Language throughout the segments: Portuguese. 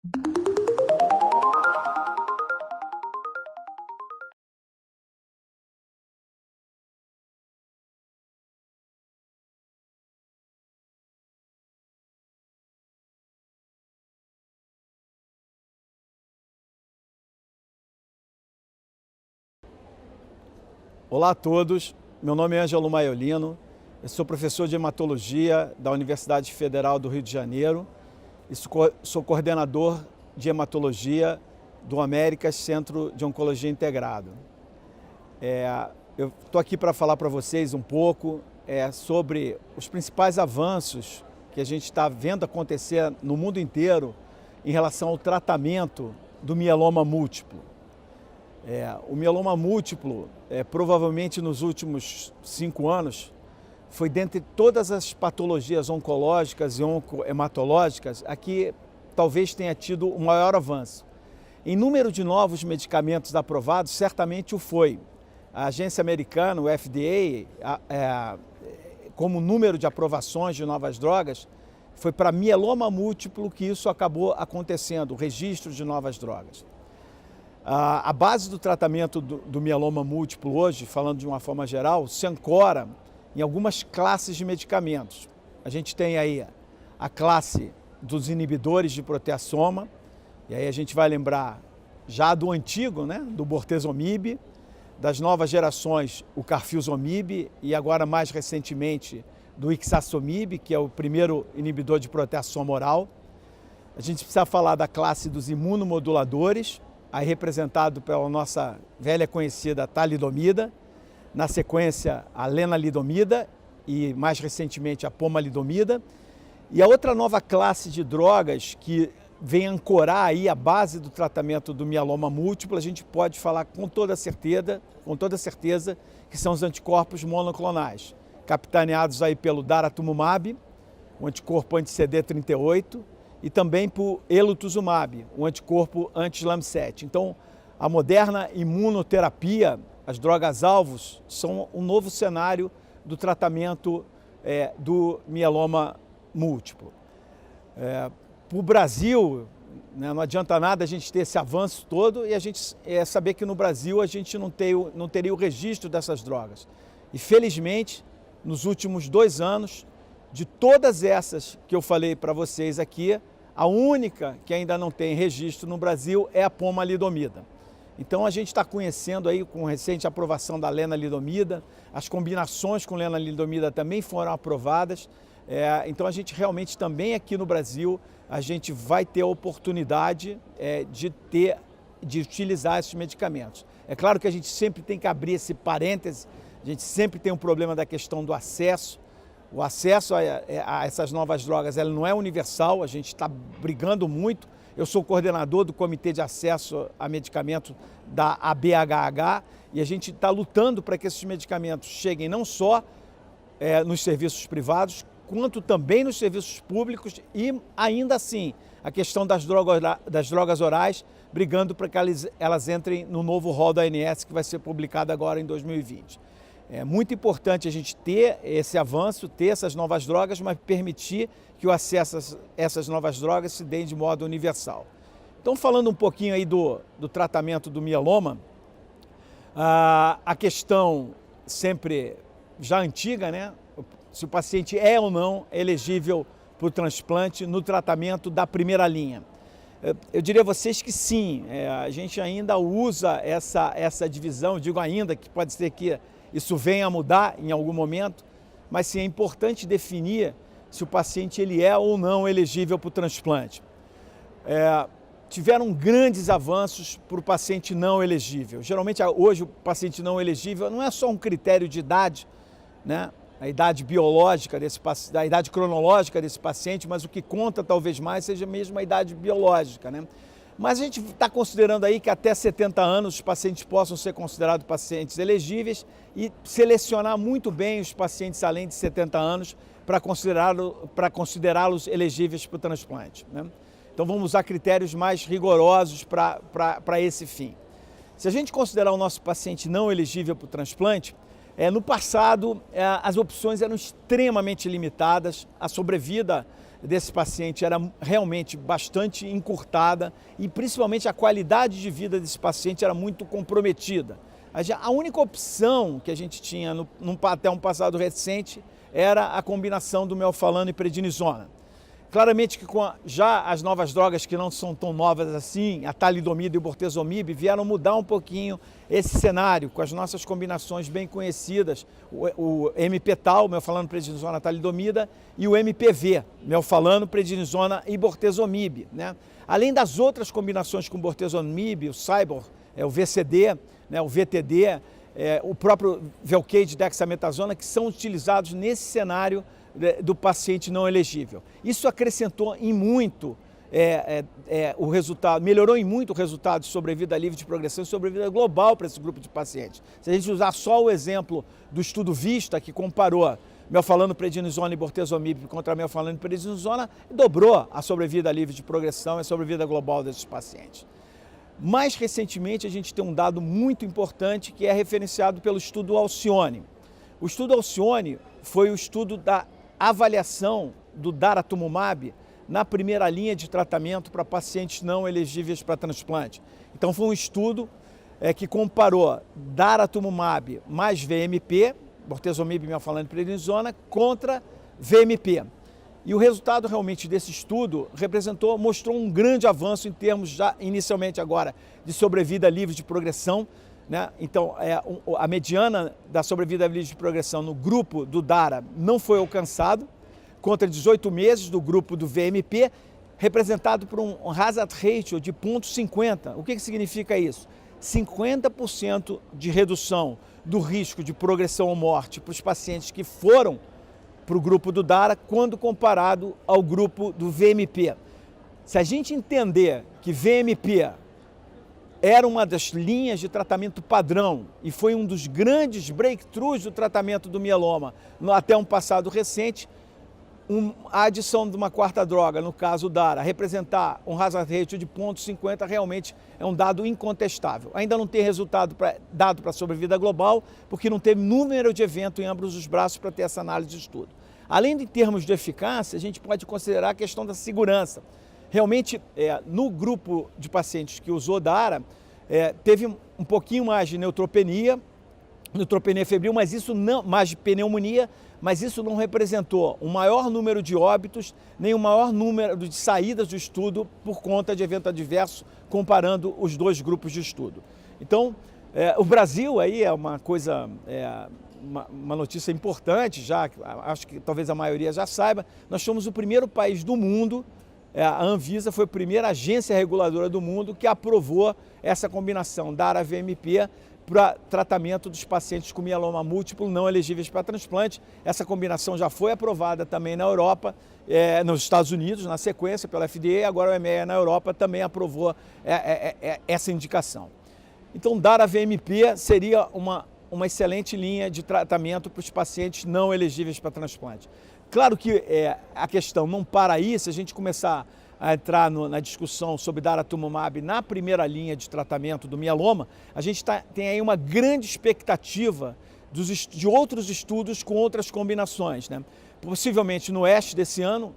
Olá a todos, meu nome é Ângelo Maiolino, eu sou professor de hematologia da Universidade Federal do Rio de Janeiro e sou coordenador de hematologia do Américas Centro de Oncologia Integrado. Eu estou aqui para falar para vocês um pouco sobre os principais avanços que a gente está vendo acontecer no mundo inteiro em relação ao tratamento do mieloma múltiplo. O mieloma múltiplo, provavelmente nos últimos 5 anos, foi dentre todas as patologias oncológicas e oncohematológicas a que talvez tenha tido o maior avanço. Em número de novos medicamentos aprovados, certamente o foi. A agência americana, o FDA, como número de aprovações de novas drogas, foi para mieloma múltiplo que isso acabou acontecendo, o registro de novas drogas. A base do tratamento do mieloma múltiplo hoje, falando de uma forma geral, se ancora em algumas classes de medicamentos. A gente tem aí a classe dos inibidores de proteasoma, e aí a gente vai lembrar já do antigo, né, do bortezomib, das novas gerações, o carfilzomib e agora mais recentemente do ixazomib, que é o primeiro inibidor de proteasoma oral. A gente precisa falar da classe dos imunomoduladores, aí representado pela nossa velha conhecida talidomida, na sequência a lenalidomida e mais recentemente a pomalidomida. E a outra nova classe de drogas que vem ancorar aí a base do tratamento do mieloma múltiplo, a gente pode falar com toda certeza que são os anticorpos monoclonais, capitaneados aí pelo daratumumab, o anticorpo anti-CD38, e também por elotuzumab, o anticorpo anti-LAM7. Então, a moderna imunoterapia, as drogas-alvos, são um novo cenário do tratamento do mieloma múltiplo. Para o Brasil, né, não adianta nada a gente ter esse avanço todo e a gente saber que no Brasil a gente não teria o registro dessas drogas. E, felizmente, nos últimos 2 anos, de todas essas que eu falei para vocês aqui, a única que ainda não tem registro no Brasil é a pomalidomida. Então a gente está conhecendo aí com recente aprovação da lenalidomida, as combinações com lenalidomida também foram aprovadas. Então a gente realmente também aqui no Brasil, a gente vai ter a oportunidade de utilizar esses medicamentos. É claro que a gente sempre tem que abrir esse parêntese, a gente sempre tem um problema da questão do acesso. O acesso a essas novas drogas ela não é universal, a gente está brigando muito. Eu sou coordenador do Comitê de Acesso a Medicamentos da ABHH e a gente está lutando para que esses medicamentos cheguem não só nos serviços privados, quanto também nos serviços públicos e, ainda assim, a questão das drogas orais, brigando para que elas entrem no novo rol da ANS que vai ser publicado agora em 2020. É muito importante a gente ter esse avanço, ter essas novas drogas, mas permitir que o acesso a essas novas drogas se dê de modo universal. Então, falando um pouquinho aí do tratamento do mieloma, a questão sempre já antiga, né? Se o paciente é ou não elegível para o transplante no tratamento da primeira linha. Eu diria a vocês que sim, a gente ainda usa essa divisão, digo ainda que pode ser que isso venha a mudar em algum momento, mas sim é importante definir se o paciente ele é ou não elegível para o transplante. Tiveram grandes avanços para o paciente não elegível. Geralmente hoje o paciente não elegível não é só um critério de idade, né? A idade biológica da idade cronológica desse paciente, mas o que conta talvez mais seja mesmo a idade biológica, né? Mas a gente está considerando aí que até 70 anos os pacientes possam ser considerados pacientes elegíveis e selecionar muito bem os pacientes além de 70 anos para considerá-los elegíveis para o transplante, né? Então vamos usar critérios mais rigorosos para esse fim. Se a gente considerar o nosso paciente não elegível para o transplante, no passado as opções eram extremamente limitadas, a sobrevida desse paciente era realmente bastante encurtada e principalmente a qualidade de vida desse paciente era muito comprometida. A única opção que a gente tinha até um passado recente era a combinação do melfalano e prednisona. Claramente que já as novas drogas que não são tão novas assim, a talidomida e o bortezomib, vieram mudar um pouquinho esse cenário com as nossas combinações bem conhecidas, o MP-tal, melfalano, prednisona, talidomida, e o MPV, melfalano, prednisona e bortezomib, né? Além das outras combinações com bortezomib, o Cybor, o VCD, né, o VTD, o próprio Velcade dexametasona, que são utilizados nesse cenário do paciente não elegível. Isso acrescentou em muito o resultado, melhorou em muito o resultado de sobrevida livre de progressão e sobrevida global para esse grupo de pacientes. Se a gente usar só o exemplo do estudo VISTA, que comparou melfalano, prednisona e bortezomib contra melfalano e prednisona, dobrou a sobrevida livre de progressão e a sobrevida global desses pacientes. Mais recentemente, a gente tem um dado muito importante que é referenciado pelo estudo Alcione. O estudo Alcione foi o estudo da avaliação do daratumumab na primeira linha de tratamento para pacientes não elegíveis para transplante. Então foi um estudo que comparou daratumumab mais VMP, bortezomib, melfalano e prednisona, contra VMP. E o resultado realmente desse estudo mostrou um grande avanço em termos já inicialmente agora de sobrevida livre de progressão, né? Então, a mediana da sobrevida livre de progressão no grupo do DARA não foi alcançado, contra 18 meses do grupo do VMP, representado por um hazard ratio de 0,50. O que significa isso? 50% de redução do risco de progressão ou morte para os pacientes que foram para o grupo do DARA, quando comparado ao grupo do VMP. Se a gente entender que VMP era uma das linhas de tratamento padrão e foi um dos grandes breakthroughs do tratamento do mieloma até um passado recente, a adição de uma quarta droga, no caso o DARA, representar um hazard ratio de 0,50 realmente é um dado incontestável. Ainda não tem resultado dado para a sobrevida global, porque não teve número de evento em ambos os braços para ter essa análise de estudo. Além de termos de eficácia, a gente pode considerar a questão da segurança. Realmente, no grupo de pacientes que usou DARA, teve um pouquinho mais de neutropenia febril, mas isso não, mais de pneumonia, mas isso não representou um maior número de óbitos, nem um maior número de saídas do estudo por conta de evento adverso, comparando os dois grupos de estudo. Então, o Brasil aí é uma coisa, uma notícia importante, já acho que talvez a maioria já saiba, nós somos o primeiro país do mundo, a Anvisa foi a primeira agência reguladora do mundo que aprovou essa combinação DARA-VMP para tratamento dos pacientes com mieloma múltiplo não elegíveis para transplante. Essa combinação já foi aprovada também na Europa, nos Estados Unidos, na sequência pela FDA, agora o EMEA na Europa também aprovou essa indicação. Então, DARA-VMP seria uma excelente linha de tratamento para os pacientes não elegíveis para transplante. Claro que a questão não para aí, se a gente começar a entrar na discussão sobre daratumumab na primeira linha de tratamento do mieloma, a gente tem aí uma grande expectativa de outros estudos com outras combinações, né? Possivelmente no oeste desse ano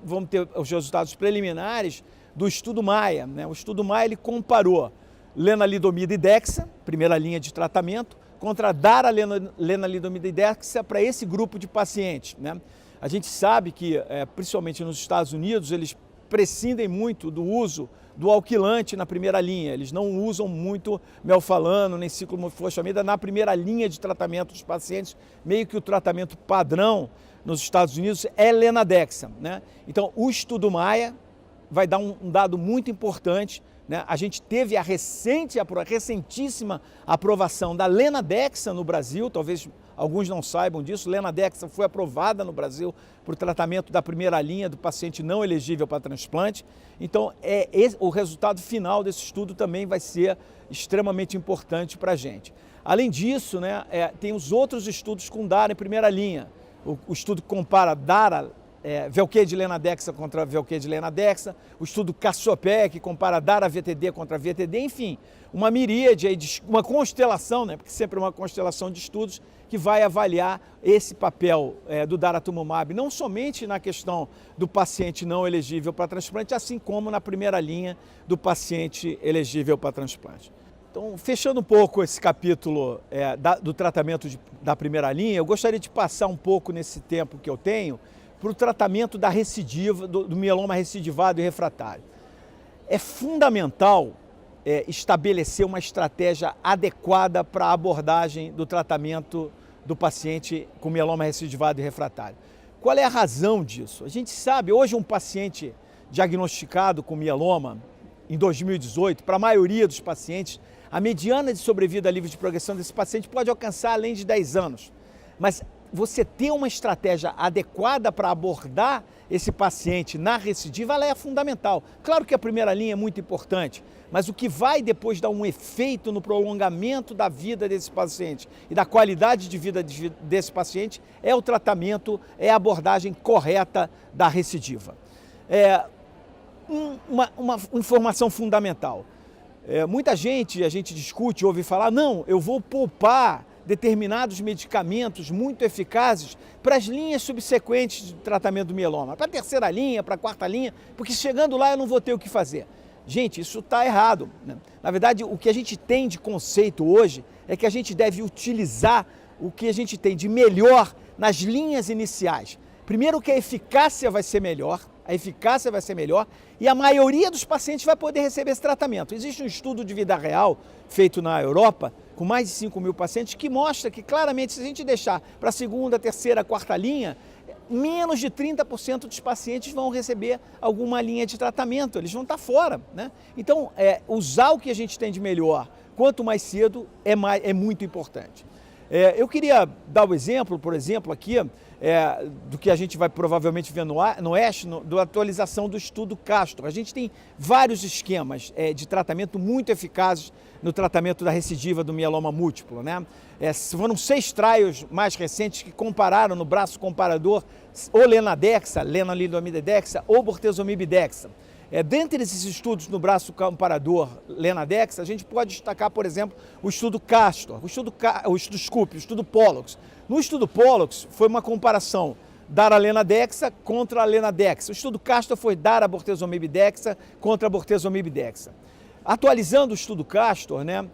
vamos ter os resultados preliminares do estudo Maia, né? O estudo Maia ele comparou lenalidomida e dexa, primeira linha de tratamento, contra DARA, lenalidomida e dexa para esse grupo de pacientes, né? A gente sabe que, principalmente nos Estados Unidos, eles prescindem muito do uso do alquilante na primeira linha. Eles não usam muito melfalano nem ciclofosfamida na primeira linha de tratamento dos pacientes. Meio que o tratamento padrão nos Estados Unidos é lenadexa, né? Então, o estudo Maia vai dar um dado muito importante, né? A gente teve a recentíssima aprovação da lenadexa no Brasil, talvez alguns não saibam disso. Lenadexa foi aprovada no Brasil para o tratamento da primeira linha do paciente não elegível para transplante. Então, o resultado final desse estudo também vai ser extremamente importante para a gente. Além disso, né, tem os outros estudos com DARA em primeira linha. O estudo que compara DARA Velcade Lenadexa contra Velcade Lenadexa, o estudo Cassiopeia, que compara Dara-VTD contra VTD, enfim, uma miríade, uma constelação, né, porque sempre é uma constelação de estudos que vai avaliar esse papel do Daratumumab, não somente na questão do paciente não elegível para transplante, assim como na primeira linha do paciente elegível para transplante. Então, fechando um pouco esse capítulo do tratamento da primeira linha, eu gostaria de passar um pouco nesse tempo que eu tenho para o tratamento da recidiva, do mieloma recidivado e refratário. É fundamental estabelecer uma estratégia adequada para a abordagem do tratamento do paciente com mieloma recidivado e refratário. Qual é a razão disso? A gente sabe, hoje um paciente diagnosticado com mieloma em 2018, para a maioria dos pacientes, a mediana de sobrevida livre de progressão desse paciente pode alcançar além de 10 anos. Mas você ter uma estratégia adequada para abordar esse paciente na recidiva, ela é fundamental. Claro que a primeira linha é muito importante, mas o que vai depois dar um efeito no prolongamento da vida desse paciente e da qualidade de vida desse paciente é o tratamento, é a abordagem correta da recidiva. Uma informação fundamental. Muita gente, a gente discute, ouve falar, não, eu vou poupar determinados medicamentos muito eficazes para as linhas subsequentes de tratamento do mieloma, para a terceira linha, para a quarta linha, porque chegando lá eu não vou ter o que fazer. Gente, isso está errado, né? Na verdade, o que a gente tem de conceito hoje é que a gente deve utilizar o que a gente tem de melhor nas linhas iniciais. Primeiro que a eficácia vai ser melhor, e a maioria dos pacientes vai poder receber esse tratamento. Existe um estudo de vida real feito na Europa, com mais de 5.000 pacientes, que mostra que claramente se a gente deixar para a segunda, terceira, quarta linha, menos de 30% dos pacientes vão receber alguma linha de tratamento, eles vão estar fora, né? Então, usar o que a gente tem de melhor, quanto mais cedo, é muito importante. Eu queria dar o exemplo, por exemplo, aqui, do que a gente vai provavelmente ver no ASH, da atualização do estudo Castor. A gente tem vários esquemas de tratamento muito eficazes no tratamento da recidiva do mieloma múltiplo, né? Foram 6 trials mais recentes que compararam no braço comparador ou Lenadexa, lenalidomidexa ou bortezomib-dexa. Dentre esses estudos no braço comparador Lenadexa, a gente pode destacar, por exemplo, o estudo Castor, o estudo Pollux. No estudo Pollux foi uma comparação Dara-Lenadexa contra a Lenadexa. O estudo Castor foi Dara-bortezomib-dexa contra a bortezomib-dexa. Atualizando o estudo Castor, né,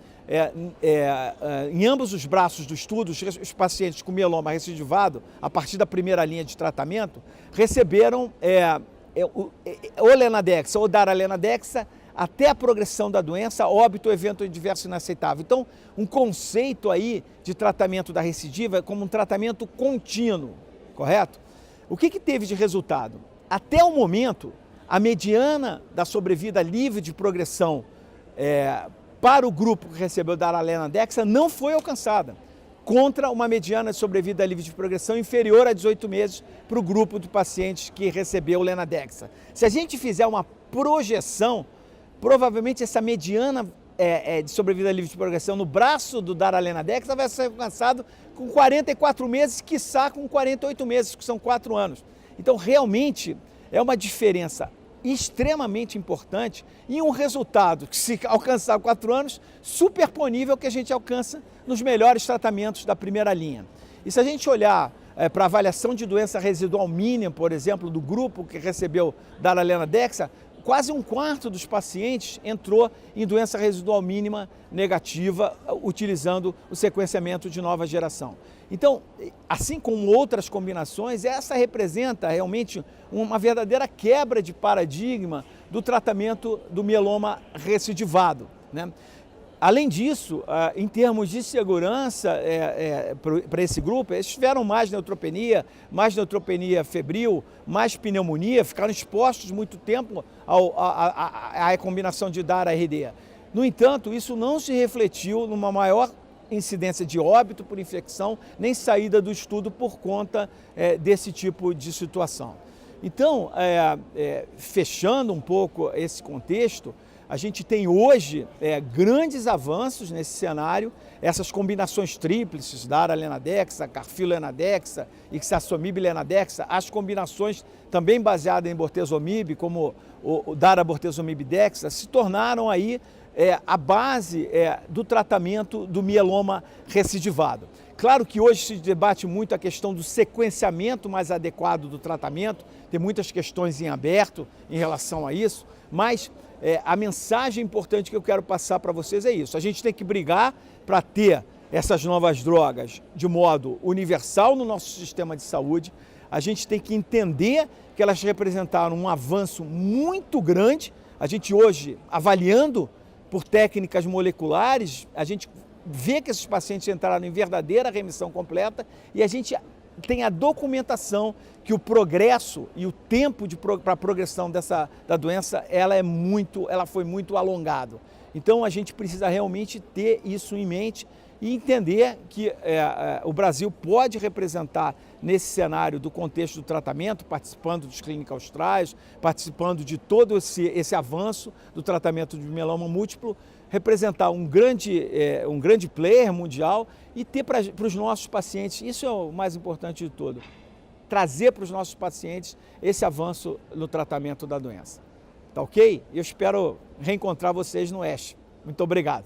em ambos os braços do estudo, os pacientes com mieloma recidivado, a partir da primeira linha de tratamento, receberam ou Lenadexa ou Dara-Lenadexa até a progressão da doença, óbito ou evento adverso inaceitável. Então, um conceito aí de tratamento da recidiva é como um tratamento contínuo, correto? O que teve de resultado? Até o momento, a mediana da sobrevida livre de progressão para o grupo que recebeu Dara-Lenadexa não foi alcançada, contra uma mediana de sobrevida livre de progressão inferior a 18 meses para o grupo de pacientes que recebeu Lenadexa. Se a gente fizer uma projeção, provavelmente essa mediana de sobrevida livre de progressão no braço do Dara-Lenadexa vai ser alcançado com 44 meses, quiçá com 48 meses, que são 4 anos. Então, realmente, é uma diferença extremamente importante e um resultado que, se alcançar 4 anos, superponível ao que a gente alcança nos melhores tratamentos da primeira linha. E se a gente olhar para a avaliação de doença residual mínima, por exemplo, do grupo que recebeu Dara-Lenadexa, quase 1/4 dos pacientes entrou em doença residual mínima negativa, utilizando o sequenciamento de nova geração. Então, assim como outras combinações, essa representa realmente uma verdadeira quebra de paradigma do tratamento do mieloma recidivado, né? Além disso, em termos de segurança para esse grupo, eles tiveram mais neutropenia febril, mais pneumonia, ficaram expostos muito tempo à combinação de Dara-RD. No entanto, isso não se refletiu numa maior incidência de óbito por infecção, nem saída do estudo por conta desse tipo de situação. Então, fechando um pouco esse contexto, a gente tem hoje grandes avanços nesse cenário, essas combinações tríplices, dara-lenadexa, carfilo-lenadexa, ixazomib-lenadexa, as combinações também baseadas em bortezomib, como o dara-bortezomib-dexa, se tornaram aí a base do tratamento do mieloma recidivado. Claro que hoje se debate muito a questão do sequenciamento mais adequado do tratamento, tem muitas questões em aberto em relação a isso, mas a mensagem importante que eu quero passar para vocês é isso. A gente tem que brigar para ter essas novas drogas de modo universal no nosso sistema de saúde. A gente tem que entender que elas representaram um avanço muito grande. A gente hoje, avaliando por técnicas moleculares, a gente vê que esses pacientes entraram em verdadeira remissão completa e a gente tem a documentação que o progresso e o tempo para a progressão da doença ela foi muito alongado. Então a gente precisa realmente ter isso em mente e entender que o Brasil pode representar nesse cenário do contexto do tratamento, participando dos clinical trials, participando de todo esse avanço do tratamento de mieloma múltiplo, representar um grande player mundial e ter para os nossos pacientes, isso é o mais importante de tudo, trazer para os nossos pacientes esse avanço no tratamento da doença. Tá ok? Eu espero reencontrar vocês no ASH. Muito obrigado.